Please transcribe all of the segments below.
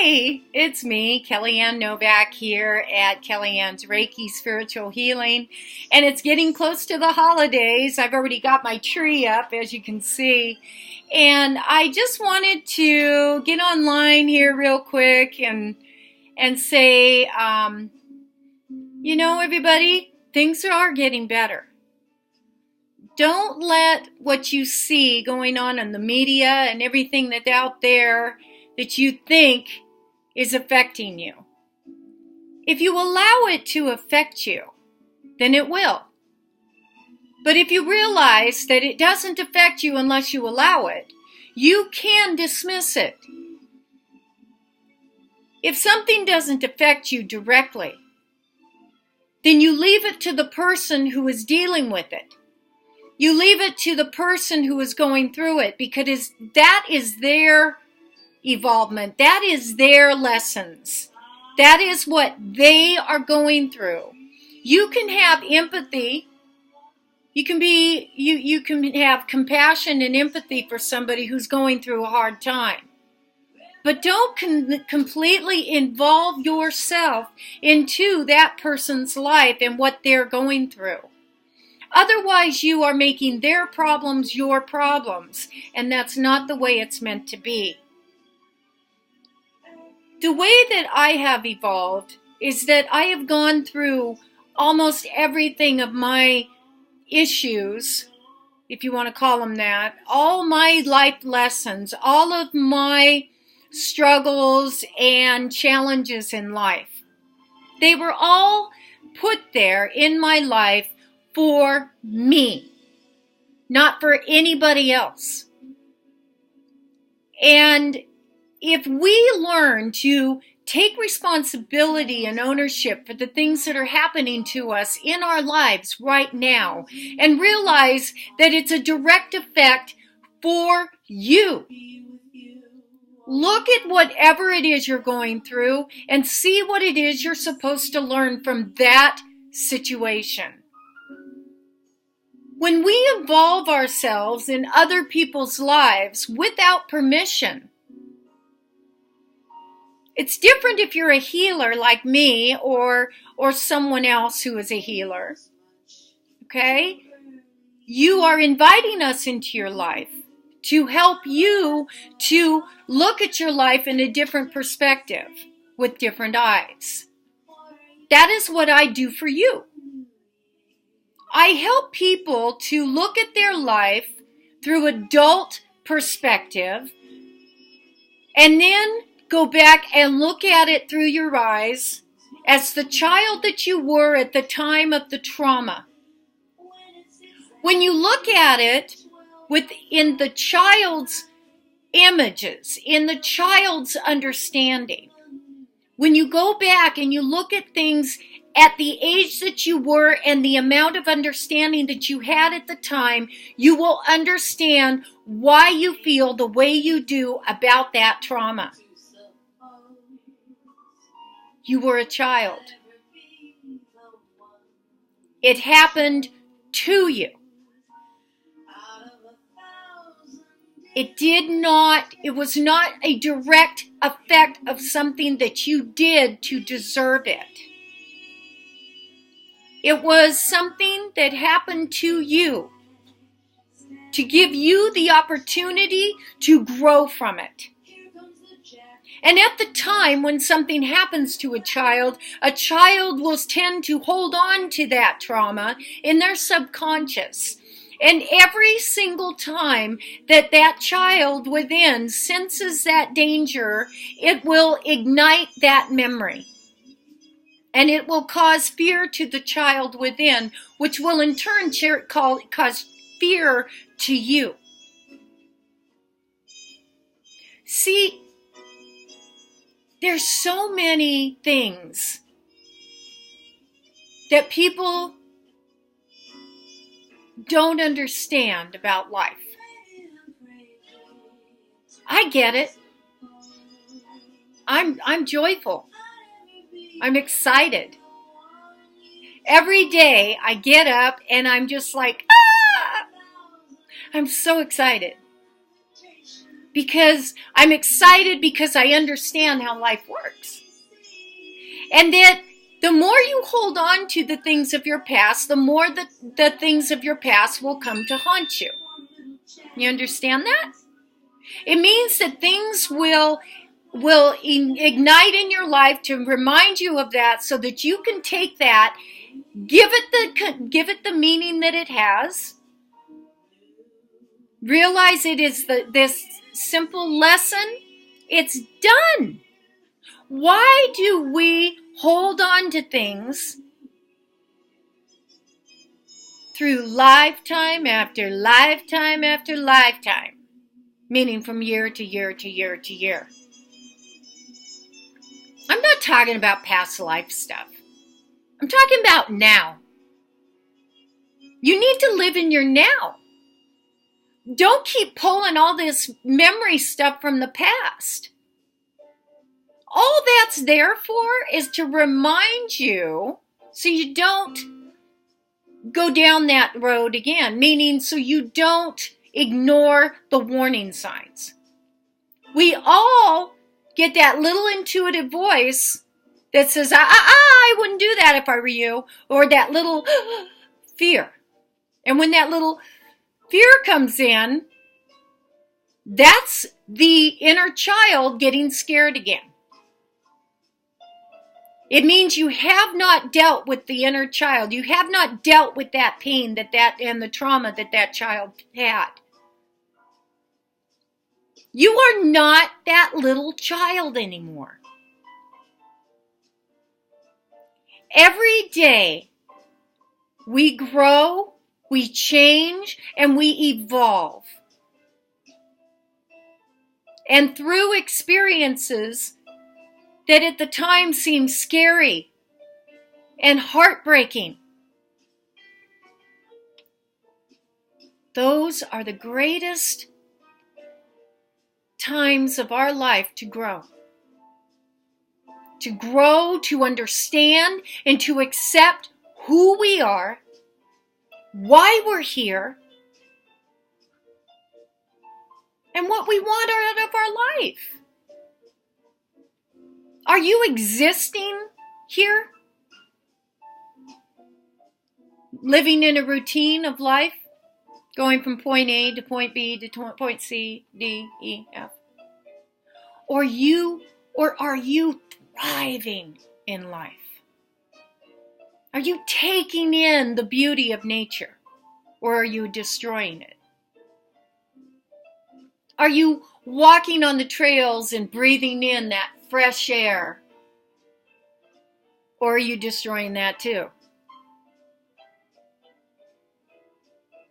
Hey, it's me, Kellyanne Novak, here at Kellyanne's Reiki Spiritual Healing, and it's getting close to the holidays. I've already got my tree up, as you can see, and I just wanted to get online here real quick and say, everybody, things are getting better. Don't let what you see going on in the media and everything that's out there that you think is affecting you. If you allow it to affect you, then it will. But if you realize that it doesn't affect you unless you allow it, you can dismiss it. If something doesn't affect you directly, then you leave it to the person who is dealing with it. You leave it to the person who is going through it, because that is their evolvement. That is their lessons. That is what they are going through. You can have empathy. You can have compassion and empathy for somebody who's going through a hard time. But don't completely involve yourself into that person's life and what they're going through. Otherwise, you are making their problems your problems, and that's not the way it's meant to be. The way that I have evolved is that I have gone through almost everything of my issues, if you want to call them that, all my life lessons, all of my struggles and challenges in life. They were all put there in my life for me, not for anybody else. And if we learn to take responsibility and ownership for the things that are happening to us in our lives right now, and realize that it's a direct effect for you, look at whatever it is you're going through and see what it is you're supposed to learn from that situation. When we involve ourselves in other people's lives without permission, it's different if you're a healer like me or someone else who is a healer. Okay? You are inviting us into your life to help you to look at your life in a different perspective with different eyes. That is what I do for you. I help people to look at their life through adult perspective and then go back and look at it through your eyes as the child that you were at the time of the trauma. When you look at it within the child's images, in the child's understanding, when you go back and you look at things at the age that you were and the amount of understanding that you had at the time, you will understand why you feel the way you do about that trauma. You were a child. It happened to you. It was not a direct effect of something that you did to deserve it. It was something that happened to you to give you the opportunity to grow from it. And at the time when something happens to a child will tend to hold on to that trauma in their subconscious. And every single time that child within senses that danger, it will ignite that memory. And it will cause fear to the child within, which will in turn cause fear to you. See, there's so many things that people don't understand about life. I get it. I'm joyful. I'm excited. Every day I get up and I'm just like, I'm so excited. because I'm excited because I understand how life works. And that the more you hold on to the things of your past, the more the things of your past will come to haunt you. You understand that? It means that things will ignite in your life to remind you of that, so that you can take that, give it the meaning that it has, realize it is this simple lesson. It's done. Why do we hold on to things through lifetime after lifetime after lifetime? Meaning from year to year to year to year. I'm not talking about past life stuff. I'm talking about now. You need to live in your now. Don't keep pulling all this memory stuff from the past. All that's there for is to remind you so you don't go down that road again. Meaning so you don't ignore the warning signs. We all get that little intuitive voice that says, I wouldn't do that if I were you. Or that little fear. And when that little fear comes in, that's the inner child getting scared again. It means you have not dealt with the inner child. You have not dealt with that pain and the trauma that child had. You are not that little child anymore. Every day we grow, we change, and we evolve. And through experiences that at the time seemed scary and heartbreaking, those are the greatest times of our life to grow. To grow, to understand, and to accept who we are, why we're here, and what we want out of our life. Are you existing here? Living in a routine of life? Going from point A to point B to point C, D, E, F? Or are you thriving in life? Are you taking in the beauty of nature? Or are you destroying it? Are you walking on the trails and breathing in that fresh air? Or are you destroying that too?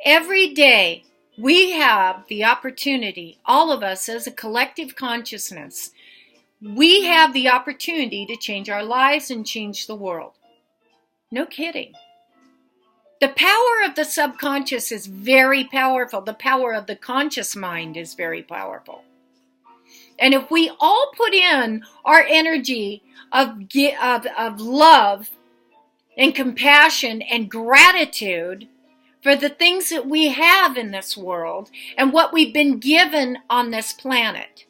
Every day we have the opportunity, all of us as a collective consciousness, we have the opportunity to change our lives and change the world. No kidding. The power of the subconscious is very powerful. The power of the conscious mind is very powerful. And if we all put in our energy of love and compassion and gratitude for the things that we have in this world and what we've been given on this planet,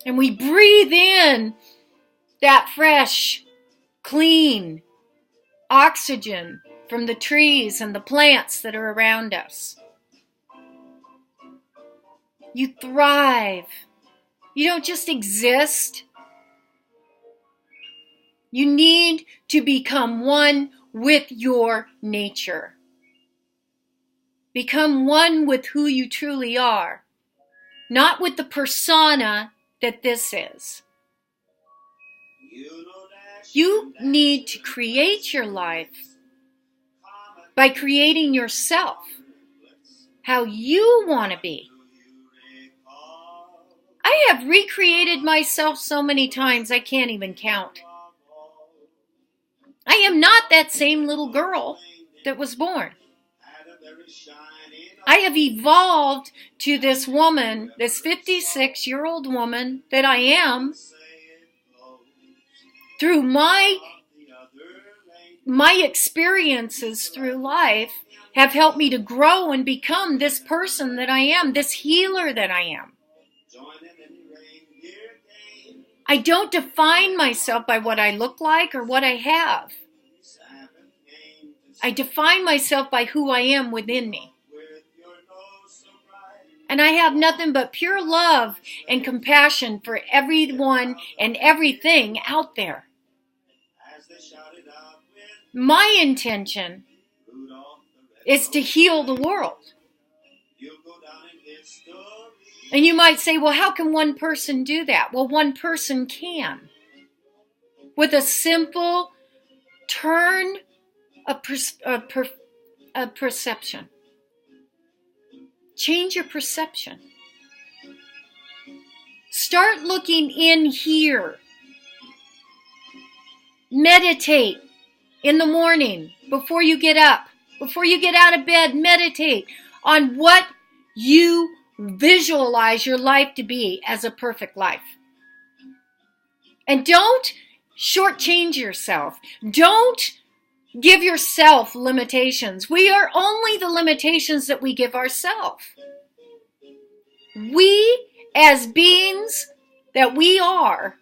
and we breathe in that fresh, clean oxygen from the trees and the plants that are around us, you thrive. You don't just exist. You need to become one with your nature. Become one with who you truly are, not with the persona that this is. You need to create your life by creating yourself, how you want to be. I have recreated myself so many times I can't even count. I am not that same little girl that was born. I have evolved to this woman, this 56-year-old woman that I am, through my experiences through life have helped me to grow and become this person that I am, this healer that I am. I don't define myself by what I look like or what I have. I define myself by who I am within me. And I have nothing but pure love and compassion for everyone and everything out there. My intention is to heal the world. And you might say, well, how can one person do that? Well, one person can. With a simple turn of perception. Change your perception. Start looking in here. Meditate in the morning before you get up. Before you get out of bed, meditate on what you visualize your life to be as a perfect life. And don't shortchange yourself. Don't give yourself limitations. We are only the limitations that we give ourselves. We, as beings that we are,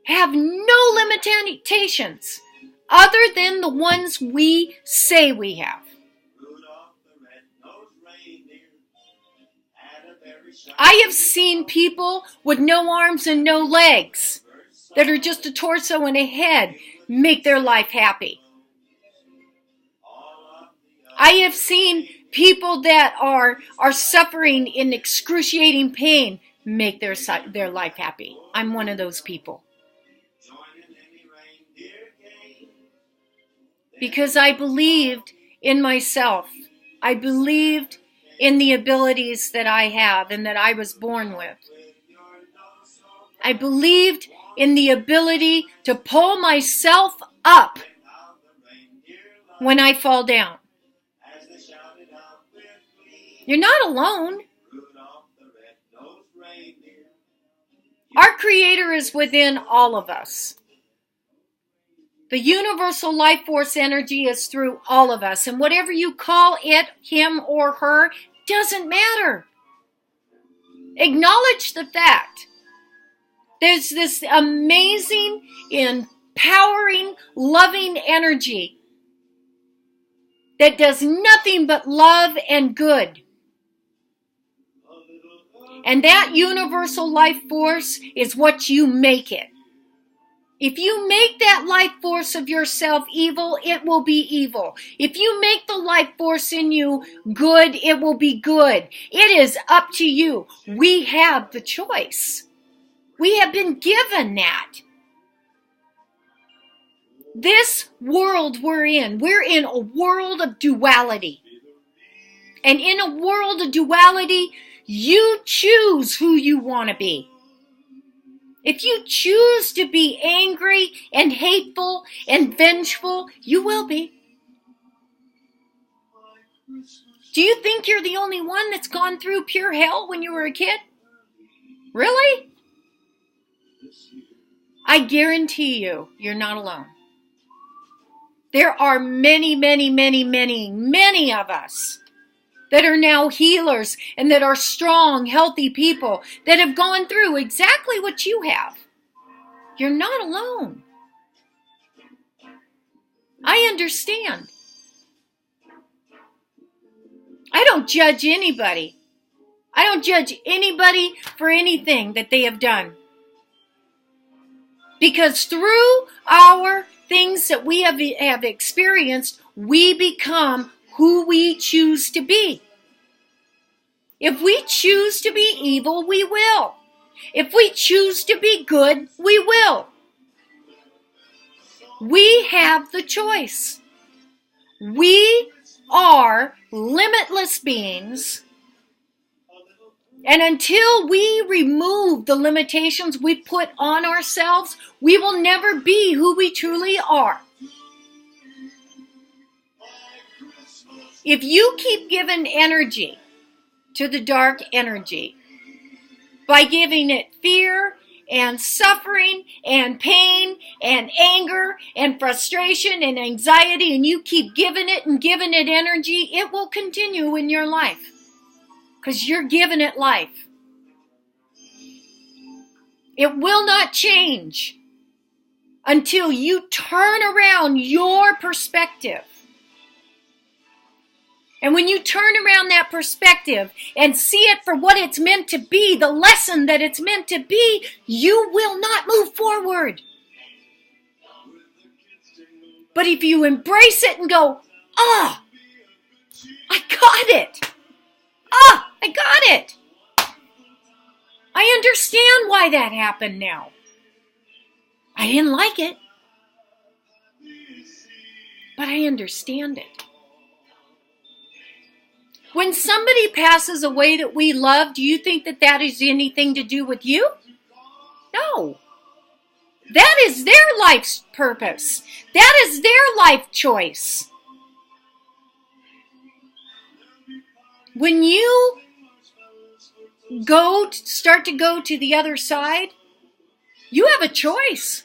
have no limitations other than the ones we say we have. I have seen people with no arms and no legs that are just a torso and a head make their life happy. I have seen people that are suffering in excruciating pain make their life happy. I'm one of those people. Because I believed in myself. I believed in the abilities that I have and that I was born with. I believed in the ability to pull myself up when I fall down. You're not alone. Our Creator is within all of us. The universal life force energy is through all of us. And whatever you call it, him or her, doesn't matter. Acknowledge the fact. There's this amazing, empowering, loving energy that does nothing but love and good. And that universal life force is what you make it. If you make that life force of yourself evil, it will be evil. If you make the life force in you good, it will be good. It is up to you. We have the choice. We have been given that. This world we're in a world of duality. And in a world of duality, you choose who you want to be. If you choose to be angry and hateful and vengeful, you will be. Do you think you're the only one that's gone through pure hell when you were a kid? Really? I guarantee you, you're not alone. There are many, many, many, many, many of us that are now healers and that are strong, healthy people that have gone through exactly what you have. You're not alone. I understand. I don't judge anybody. I don't judge anybody for anything that they have done. Because through our things that we have experienced, we become who we choose to be. If we choose to be evil, we will. If we choose to be good, we will. We have the choice. We are limitless beings. And until we remove the limitations we put on ourselves, we will never be who we truly are. If you keep giving energy to the dark energy by giving it fear and suffering and pain and anger and frustration and anxiety, and you keep giving it and giving it energy, it will continue in your life because you're giving it life. It will not change until you turn around your perspective. And when you turn around that perspective and see it for what it's meant to be, the lesson that it's meant to be, you will not move forward. But if you embrace it and go, I got it. I got it. I understand why that happened now. I didn't like it, but I understand it. When somebody passes away that we love, do you think that that has anything to do with you? No. That is their life's purpose. That is their life choice. When you start to go to the other side, you have a choice.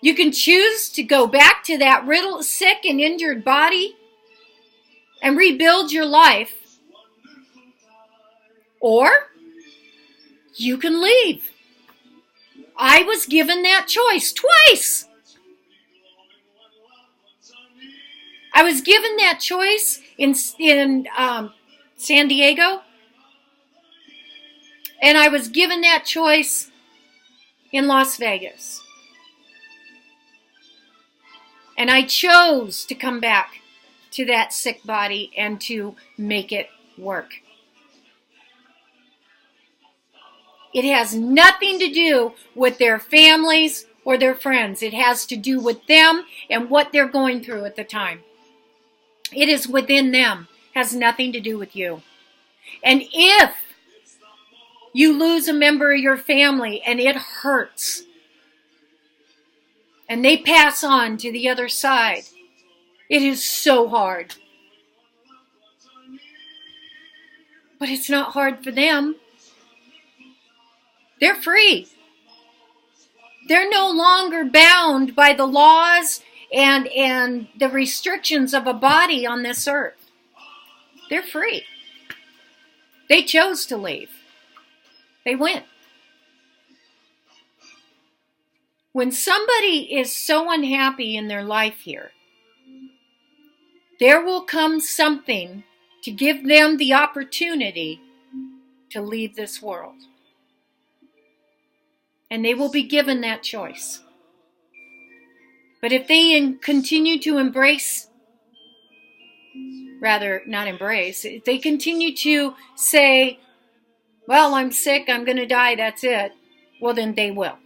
You can choose to go back to that riddled, sick, and injured body and rebuild your life. Or you can leave. I was given that choice twice. I was given that choice in San Diego. And I was given that choice in Las Vegas. And I chose to come back to that sick body and to make it work. It has nothing to do with their families or their friends. It has to do with them and what they're going through at the time. It is within them. It has nothing to do with you. And if you lose a member of your family and it hurts, and they pass on to the other side, it is so hard. But it's not hard for them. They're free. They're no longer bound by the laws and the restrictions of a body on this earth. They're free. They chose to leave. They went. When somebody is so unhappy in their life here, there will come something to give them the opportunity to leave this world. And they will be given that choice. But if they continue to if they continue to say, well, I'm sick, I'm going to die, that's it, well, then they will.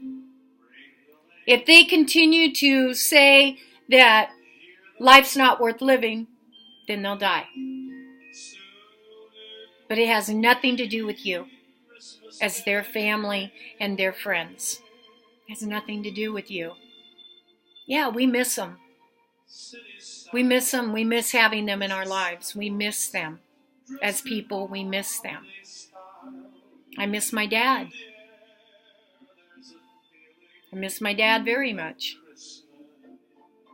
If they continue to say that life's not worth living, then they'll die. But it has nothing to do with you as their family and their friends. It has nothing to do with you. Yeah, we miss them. We miss them. We miss having them in our lives. We miss them. As people, we miss them. I miss my dad. I miss my dad very much.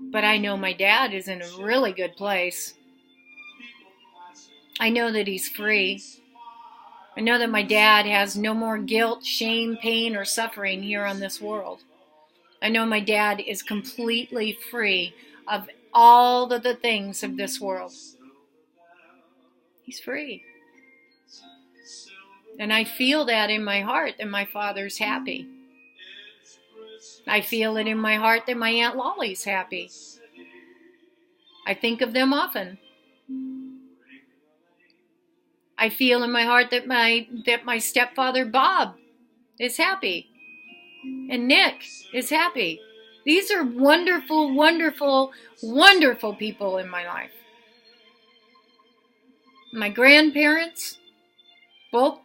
But I know my dad is in a really good place. I know that he's free. I know that my dad has no more guilt, shame, pain, or suffering here on this world. I know my dad is completely free of all of the things of this world. He's free. And I feel that in my heart that my father's happy. I feel it in my heart that my Aunt Lollie's happy. I think of them often. I feel in my heart that my stepfather Bob is happy. And Nick is happy. These are wonderful, wonderful, wonderful people in my life. My grandparents, both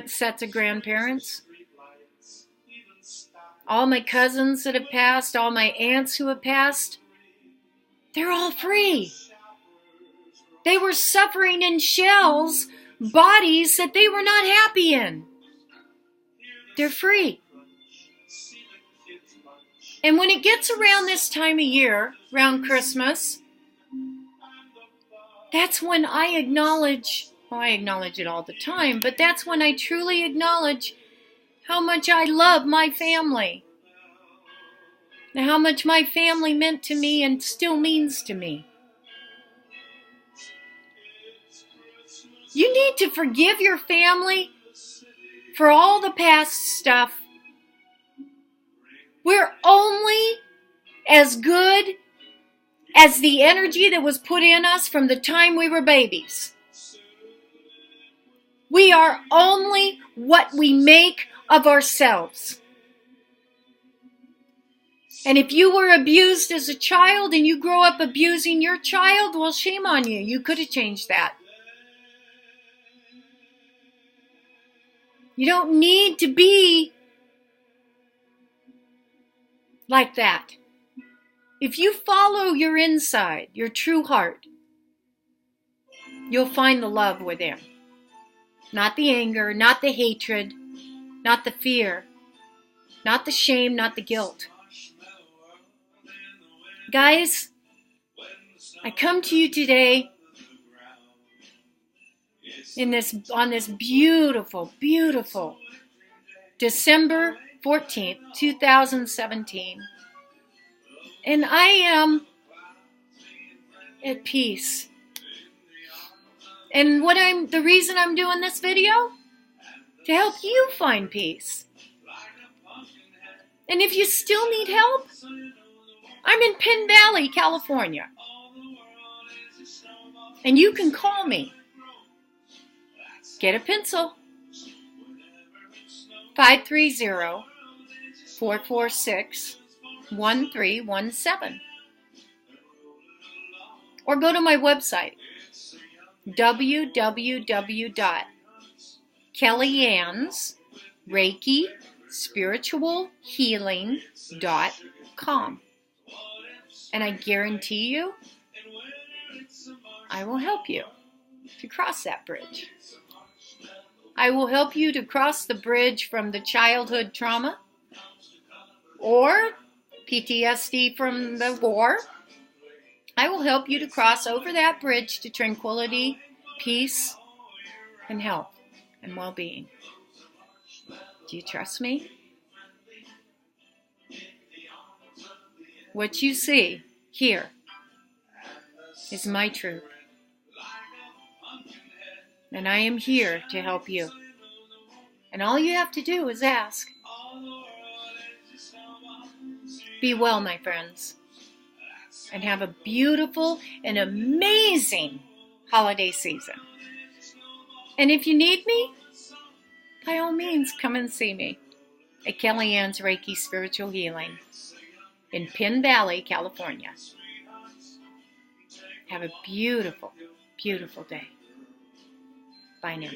sets of grandparents, all my cousins that have passed, all my aunts who have passed, they're all free. They were suffering in shells, bodies that they were not happy in. They're free. And when it gets around this time of year, around Christmas, that's when I acknowledge, well, I acknowledge it all the time, but that's when I truly acknowledge how much I love my family. And how much my family meant to me and still means to me. You need to forgive your family for all the past stuff. We're only as good as the energy that was put in us from the time we were babies. We are only what we make of ourselves. And if you were abused as a child and you grow up abusing your child, well, shame on you. You could have changed that. You don't need to be like that. If you follow your inside, your true heart, you'll find the love within. Not the anger, not the hatred, not the fear, not the shame, not the guilt. Guys, I come to you today on this beautiful, beautiful December 14th, 2017. And I am at peace. And the reason I'm doing this video? To help you find peace. And if you still need help, I'm in Penn Valley, California. And you can call me. Get a pencil. 530-446-1317. Or go to my website, www.kellyannsreikispiritualhealing.com. And I guarantee you, I will help you to cross that bridge. I will help you to cross the bridge from the childhood trauma or PTSD from the war. I will help you to cross over that bridge to tranquility, peace, and health and well-being. Do you trust me? What you see here is my truth. And I am here to help you. And all you have to do is ask. Be well, my friends. And have a beautiful and amazing holiday season. And if you need me, by all means, come and see me at Kelly Ann's Reiki Spiritual Healing in Penn Valley, California. Have a beautiful, beautiful day. Bye now.